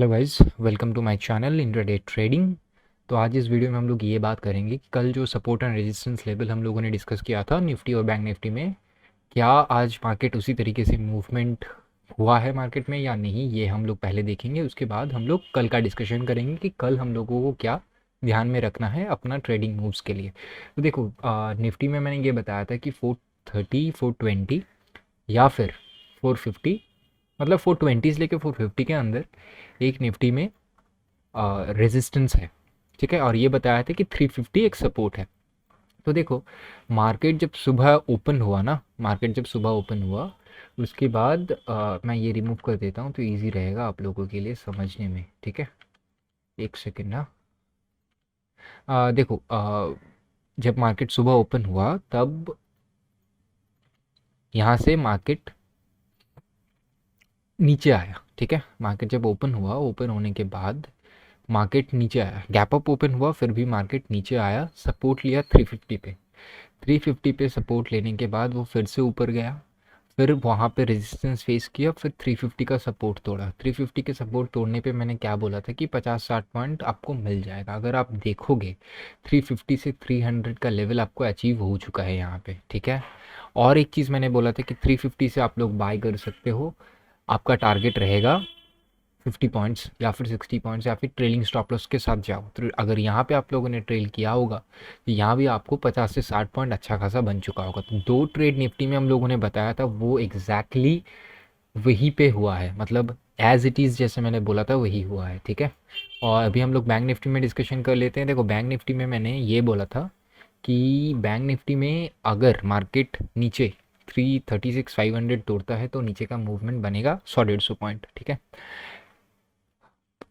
Hello guys, welcome to my channel intraday trading. तो आज इस वीडियो में हम लोग ये बात करेंगे कि कल जो सपोर्ट एंड रेजिस्टेंस लेवल हम लोगों ने डिस्कस किया था निफ्टी और बैंक निफ्टी में, क्या आज मार्केट उसी तरीके से मूवमेंट हुआ है मार्केट में या नहीं, ये हम लोग पहले देखेंगे। उसके बाद हम लोग कल का डिस्कशन करेंगे कि कल हम लोगों को क्या ध्यान में रखना है अपना ट्रेडिंग मूव्स के लिए। तो देखो, निफ्टी में मैंने ये बताया था कि 430 420 या फिर 450, मतलब 420 से लेकर 450 के अंदर एक निफ्टी में रेजिस्टेंस है। ठीक है, और ये बताया था कि 350 एक सपोर्ट है। तो देखो, मार्केट जब सुबह ओपन हुआ ना, मार्केट जब सुबह ओपन हुआ उसके बाद मैं ये रिमूव कर देता हूँ तो इजी रहेगा आप लोगों के लिए समझने में। ठीक है, एक सेकेंड ना। देखो, जब मार्केट सुबह ओपन हुआ तब यहाँ से मार्केट नीचे आया। ठीक है, मार्केट जब ओपन हुआ, ओपन होने के बाद मार्केट नीचे आया, गैप अप ओपन हुआ, फिर भी मार्केट नीचे आया, सपोर्ट लिया 350 पे। 350 पे सपोर्ट लेने के बाद वो फिर से ऊपर गया, फिर वहाँ पे रेजिस्टेंस फेस किया, फिर 350 का सपोर्ट तोड़ा। 350 के सपोर्ट तोड़ने पे मैंने क्या बोला था कि 50-60 पॉइंट आपको मिल जाएगा। अगर आप देखोगे 350 से 300 का लेवल आपको अचीव हो चुका है यहाँ पे। ठीक है, और एक चीज़ मैंने बोला था कि 350 से आप लोग बाय कर सकते हो। आपका टारगेट रहेगा 50 पॉइंट्स या फिर 60 पॉइंट्स, या फिर ट्रेलिंग स्टॉप लॉस के साथ जाओ। तो अगर यहाँ पे आप लोगों ने ट्रेल किया होगा तो यहाँ भी आपको 50 से 60 पॉइंट अच्छा खासा बन चुका होगा। तो दो ट्रेड निफ्टी में हम लोगों ने बताया था वो एग्जैक्टली वहीं पे हुआ है, मतलब एज इट इज़ जैसे मैंने बोला था वही हुआ है। ठीक है, और अभी हम लोग बैंक निफ्टी में डिस्कशन कर लेते हैं। देखो, बैंक निफ्टी में मैंने ये बोला था कि बैंक निफ्टी में अगर मार्केट नीचे 336 500 तोड़ता है तो नीचे का मूवमेंट बनेगा 100-150 पॉइंट। ठीक है,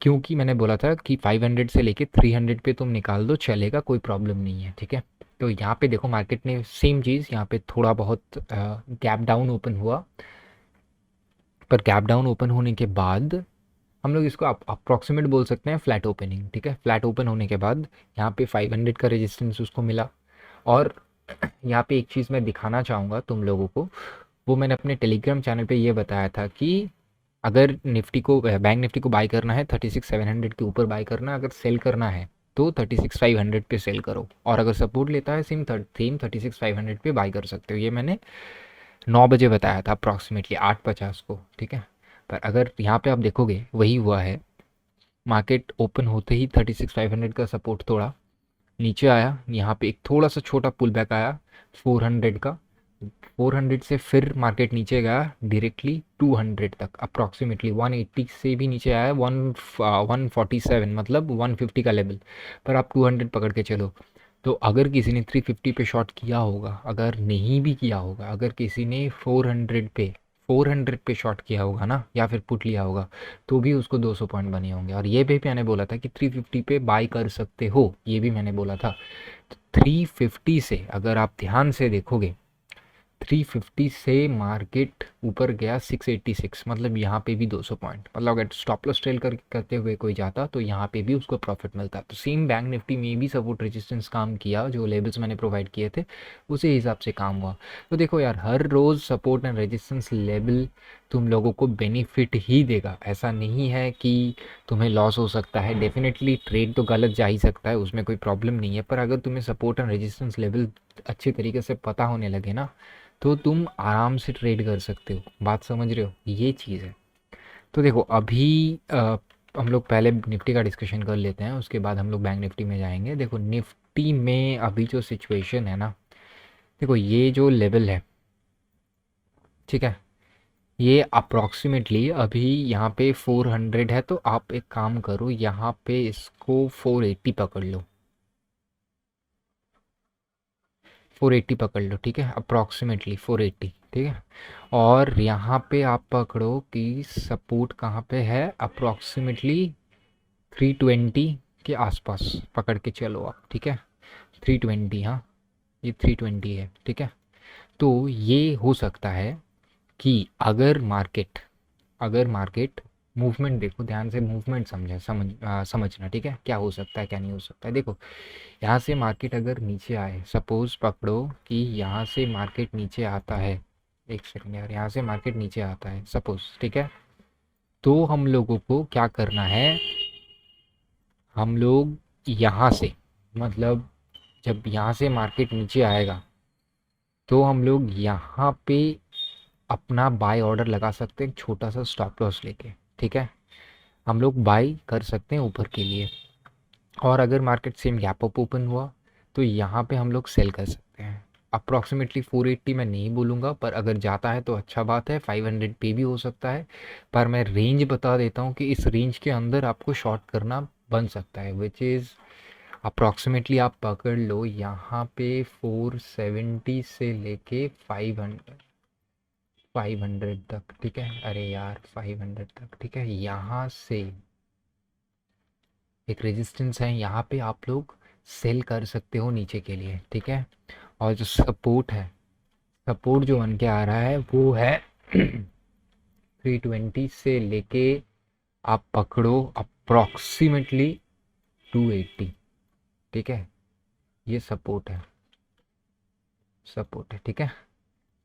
क्योंकि मैंने बोला था कि 500 से लेके 300 पे तुम निकाल दो, चलेगा, कोई प्रॉब्लम नहीं है। ठीक है, तो यहाँ पे देखो मार्केट ने सेम चीज़, यहाँ पे थोड़ा बहुत गैप डाउन ओपन हुआ, पर गैप डाउन ओपन होने के बाद हम लोग इसको अप्रॉक्सीमेट बोल सकते हैं फ्लैट ओपनिंग। ठीक है, फ्लैट ओपन होने के बाद यहाँ पे 500 का रेजिस्टेंस उसको मिला। और यहाँ पे एक चीज़ मैं दिखाना चाहूँगा तुम लोगों को, वो मैंने अपने टेलीग्राम चैनल पे ये बताया था कि अगर निफ्टी को, बैंक निफ्टी को बाय करना है 36 700 के ऊपर बाय करना, अगर सेल करना है तो 36 500 पे सेल करो, और अगर सपोर्ट लेता है सेम 36 500 पे बाय कर सकते हो। ये मैंने 9 बजे बताया था, अप्रॉक्सीमेटली 8:50 को। ठीक है, पर अगर यहाँ पे आप देखोगे वही हुआ है। मार्केट ओपन होते ही 36 500 का सपोर्ट तोड़ा, नीचे आया, यहाँ पे एक थोड़ा सा छोटा पुल बैक आया 400 का। 400 से फिर मार्केट नीचे गया डायरेक्टली 200 तक, अप्रॉक्सीमेटली 180 से भी नीचे आया 147, मतलब 150 का लेवल। पर आप 200 पकड़ के चलो। तो अगर किसी ने 350 पे शॉट किया होगा, अगर नहीं भी किया होगा, अगर किसी ने 400 पे शॉट किया होगा ना, या फिर पुट लिया होगा, तो भी उसको 200 पॉइंट बने होंगे। और ये भी मैंने बोला था कि 350 पे बाई कर सकते हो, ये भी मैंने बोला था। 350 से अगर आप ध्यान से देखोगे, 350 से मार्केट ऊपर गया 686, मतलब यहाँ पे भी 200 पॉइंट, मतलब अगर स्टॉप लॉस ट्रेल करते हुए कोई जाता तो यहाँ पे भी उसको प्रॉफिट मिलता। तो सेम बैंक निफ्टी में भी सपोर्ट रेजिस्टेंस काम किया, जो लेवल्स मैंने प्रोवाइड किए थे उसी हिसाब से काम हुआ। तो देखो यार, हर रोज़ सपोर्ट एंड रेजिस्टेंस लेवल तुम लोगों को बेनिफिट ही देगा, ऐसा नहीं है कि तुम्हें लॉस हो सकता है। डेफिनेटली ट्रेड तो गलत जा ही सकता है, उसमें कोई प्रॉब्लम नहीं है, पर अगर तुम्हें सपोर्ट एंड रेजिस्टेंस लेवल अच्छे तरीके से पता होने लगे ना, तो तुम आराम से ट्रेड कर सकते हो। बात समझ रहे हो, ये चीज़ है। तो देखो अभी हम लोग पहले निफ्टी का डिस्कशन कर लेते हैं, उसके बाद हम लोग बैंक निफ्टी में जाएंगे। देखो निफ्टी में अभी जो सिचुएशन है ना, देखो ये जो लेवल है, ठीक है, ये अप्रॉक्सीमेटली अभी यहाँ पे 400 है। तो आप एक काम करो, यहाँ पे इसको 480 पकड़ लो, 480 पकड़ लो। ठीक है, अप्रॉक्सीमेटली 480। ठीक है, और यहाँ पे आप पकड़ो कि सपोर्ट कहाँ पे है, अप्रॉक्सीमेटली 320 के आसपास पकड़ के चलो आप। ठीक है, 320, हाँ, ये 320 है। ठीक है, तो ये हो सकता है कि अगर मार्केट मूवमेंट, देखो ध्यान से मूवमेंट समझना। ठीक है, क्या हो सकता है क्या नहीं हो सकता है। देखो, यहाँ से मार्केट अगर नीचे आए, सपोज पकड़ो कि यहाँ से मार्केट नीचे आता है, एक सेकंड यार, यहाँ से मार्केट नीचे आता है सपोज, ठीक है, तो हम लोगों को क्या करना है, हम लोग यहाँ से, मतलब जब यहाँ से मार्केट नीचे आएगा तो हम लोग यहाँ पे अपना बाय ऑर्डर लगा सकते हैं, छोटा सा स्टॉप लॉस लेके। ठीक है, हम लोग बाई कर सकते हैं ऊपर के लिए, और अगर market same gap up open हुआ तो यहाँ पे हम लोग सेल कर सकते हैं। अप्रॉक्सीमेटली 480 मैं नहीं बोलूँगा, पर अगर जाता है तो अच्छा बात है, 500 पे भी हो सकता है। पर मैं रेंज बता देता हूँ कि इस रेंज के अंदर आपको शॉर्ट करना बन सकता है, विच इज़ अप्रॉक्सीमेटली आप पकड़ लो यहाँ पे 470 से लेके 500 तक। ठीक है, अरे यार 500 तक, ठीक है, यहाँ से एक रेजिस्टेंस है, यहाँ पे आप लोग सेल कर सकते हो नीचे के लिए। ठीक है, और जो सपोर्ट है, सपोर्ट जो बन के आ रहा है वो है 320 से लेके आप पकड़ो अप्रॉक्सीमेटली 280। ठीक है, ये सपोर्ट है, सपोर्ट है। ठीक है,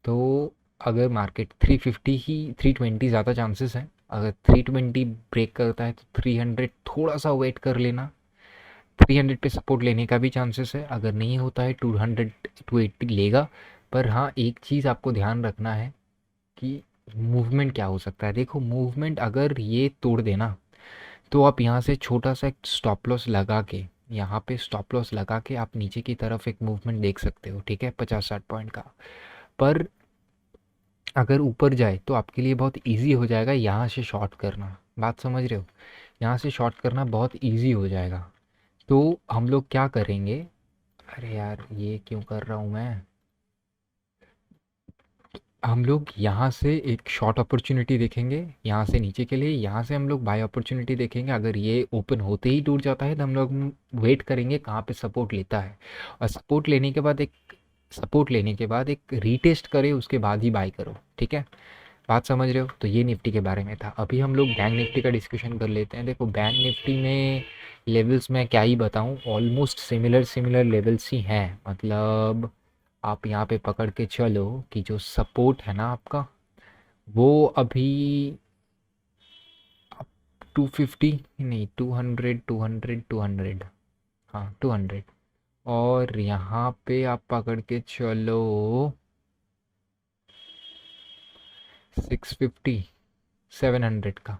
तो अगर मार्केट 350 ही, 320 ज़्यादा चांसेस हैं, अगर 320 ब्रेक करता है तो 300 थोड़ा सा वेट कर लेना, 300 पे सपोर्ट लेने का भी चांसेस है। अगर नहीं होता है 200 280 लेगा। पर हाँ, एक चीज़ आपको ध्यान रखना है कि मूवमेंट क्या हो सकता है। देखो, मूवमेंट अगर ये तोड़ देना तो आप यहाँ से छोटा सा एक स्टॉप लॉस लगा के, यहाँ पे स्टॉप लॉस लगा के आप नीचे की तरफ एक मूवमेंट देख सकते हो। ठीक है, 50-60 पॉइंट का। पर अगर ऊपर जाए तो आपके लिए बहुत इजी हो जाएगा यहाँ से शॉर्ट करना। बात समझ रहे हो, यहाँ से शॉर्ट करना बहुत इजी हो जाएगा। तो हम लोग क्या करेंगे, अरे यार ये क्यों कर रहा हूँ मैं, हम लोग यहाँ से एक शॉर्ट अपॉर्चुनिटी देखेंगे यहाँ से नीचे के लिए, यहाँ से हम लोग बाय अपॉर्चुनिटी देखेंगे। अगर ये ओपन होते ही टूट जाता है तो हम लोग वेट करेंगे कहाँ पे सपोर्ट लेता है, और सपोर्ट लेने के बाद एक रीटेस्ट करे, उसके बाद ही बाय करो। ठीक है, बात समझ रहे हो। तो ये निफ्टी के बारे में था। अभी हम लोग बैंक निफ्टी का डिस्कशन कर लेते हैं। देखो, बैंक निफ्टी में लेवल्स मैं क्या ही बताऊं, ऑलमोस्ट सिमिलर सिमिलर लेवल्स ही हैं। मतलब आप यहाँ पे पकड़ के चलो कि जो सपोर्ट है ना आपका, वो अभी आप 250 नहीं, 200 200 200, हाँ 200, और यहाँ पे आप पकड़ के चलो 650 700 का।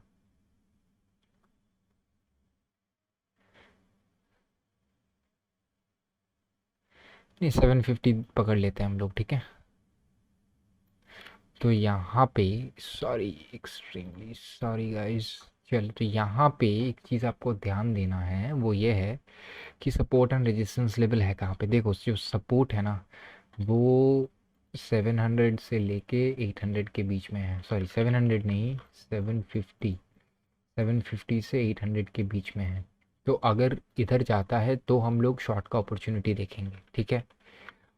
नहीं, 750 पकड़ लेते हैं हम लोग। ठीक है, तो यहाँ पे, सॉरी, एक्सट्रीमली सॉरी गाइस। चल, तो यहाँ पे एक चीज़ आपको ध्यान देना है, वो ये है कि सपोर्ट एंड रेजिस्टेंस लेवल है कहाँ पे। देखो, जो सपोर्ट है ना वो 700 से लेके 800 के बीच में है। सॉरी, 700 नहीं, 750, 750 से 800 के बीच में है। तो अगर इधर जाता है तो हम लोग शॉर्ट का अपॉर्चुनिटी देखेंगे। ठीक है,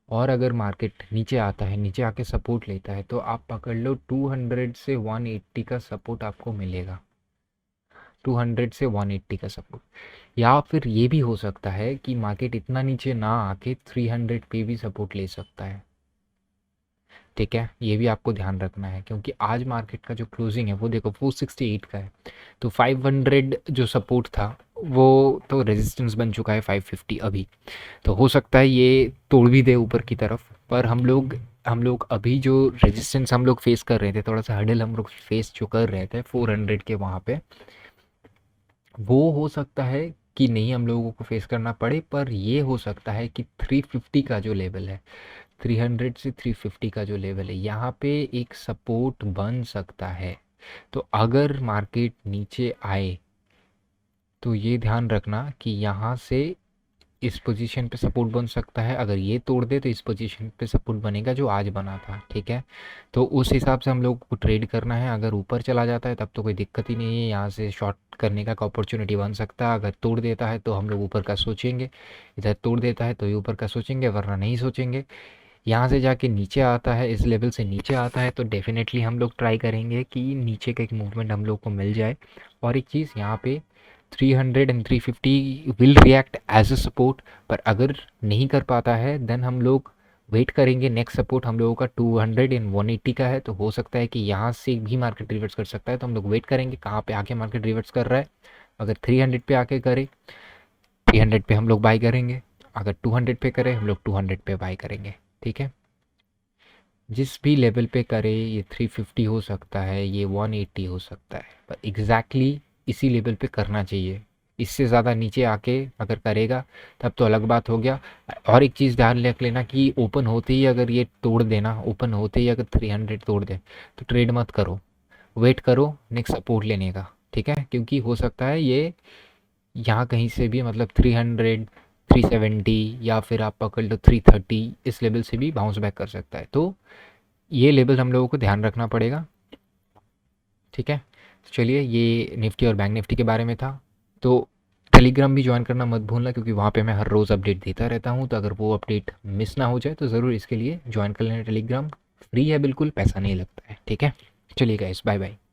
और अगर मार्केट नीचे आता है, नीचे आके सपोर्ट लेता है, तो आप पकड़ लो 200 से 180 का सपोर्ट आपको मिलेगा। 200 से 180 का सपोर्ट, या फिर ये भी हो सकता है कि मार्केट इतना नीचे ना आके 300 पे भी सपोर्ट ले सकता है। ठीक है, ये भी आपको ध्यान रखना है, क्योंकि आज मार्केट का जो क्लोजिंग है वो देखो 468 का है। तो 500 जो सपोर्ट था वो तो रेजिस्टेंस बन चुका है 550 अभी। तो हो सकता है ये तोड़ भी दे ऊपर की तरफ। पर हम लोग अभी जो रेजिस्टेंस हम लोग फेस कर रहे थे, थोड़ा सा हर्डल हम लोग फेस जो कर रहे थे 400 के वहाँ पे, वो हो सकता है कि नहीं हम लोगों को फेस करना पड़े। पर ये हो सकता है कि 350 का जो लेवल है, 300 से 350 का जो लेवल है, यहाँ पे एक सपोर्ट बन सकता है। तो अगर मार्केट नीचे आए तो ये ध्यान रखना कि यहाँ से इस पोजीशन पे सपोर्ट बन सकता है। अगर ये तोड़ दे तो इस पोजीशन पे सपोर्ट बनेगा जो आज बना था। ठीक है, तो उस हिसाब से हम लोग को ट्रेड करना है। अगर ऊपर चला जाता है तब तो कोई दिक्कत ही नहीं है, यहाँ से शॉर्ट करने का अपॉर्चुनिटी बन सकता है। अगर तोड़ देता है तो हम लोग ऊपर का सोचेंगे, इधर तोड़ देता है तो ये ऊपर का सोचेंगे, वरना नहीं सोचेंगे। यहाँ से जाके नीचे आता है, इस लेवल से नीचे आता है, तो डेफिनेटली हम लोग ट्राई करेंगे कि नीचे का एक मूवमेंट हम लोग को मिल जाए। और एक चीज़ यहाँ पे 300 and 350 will react as a support. पर अगर नहीं कर पाता है देन हम लोग वेट करेंगे। नेक्स्ट सपोर्ट हम लोगों का 200 एंड 180 का है, तो हो सकता है कि यहाँ से भी मार्केट रिवर्स कर सकता है, तो हम लोग वेट करेंगे कहाँ पे आके मार्केट रिवर्स कर रहा है। अगर 300 पे आके करे 300 पे हम लोग बाई करेंगे, अगर 200 पे करे हम लोग 200 पे बाई करेंगे। ठीक है, जिस भी लेवल पे करे, ये 350 हो सकता है, ये 180 हो सकता है, पर एग्जैक्टली इसी लेवल पे करना चाहिए। इससे ज़्यादा नीचे आके अगर करेगा तब तो अलग बात हो गया। और एक चीज़ ध्यान रख लेना कि ओपन होते ही अगर ये तोड़ देना, ओपन होते ही अगर 300 तोड़ दे तो ट्रेड मत करो, वेट करो नेक्स्ट सपोर्ट लेने का। ठीक है, क्योंकि हो सकता है ये यहाँ कहीं से भी मतलब 300, 370 या फिर आप पकड़ लो 330, इस लेवल से भी बाउंस बैक कर सकता है। तो ये लेवल हम लोगों को ध्यान रखना पड़ेगा। ठीक है, तो चलिए, ये निफ्टी और बैंक निफ्टी के बारे में था। तो टेलीग्राम भी ज्वाइन करना मत भूलना, क्योंकि वहाँ पे मैं हर रोज़ अपडेट देता रहता हूँ। तो अगर वो अपडेट मिस ना हो जाए तो ज़रूर इसके लिए ज्वाइन कर लेना। टेलीग्राम फ्री है बिल्कुल, पैसा नहीं लगता है। ठीक है, चलिए गाइस, बाय बाय।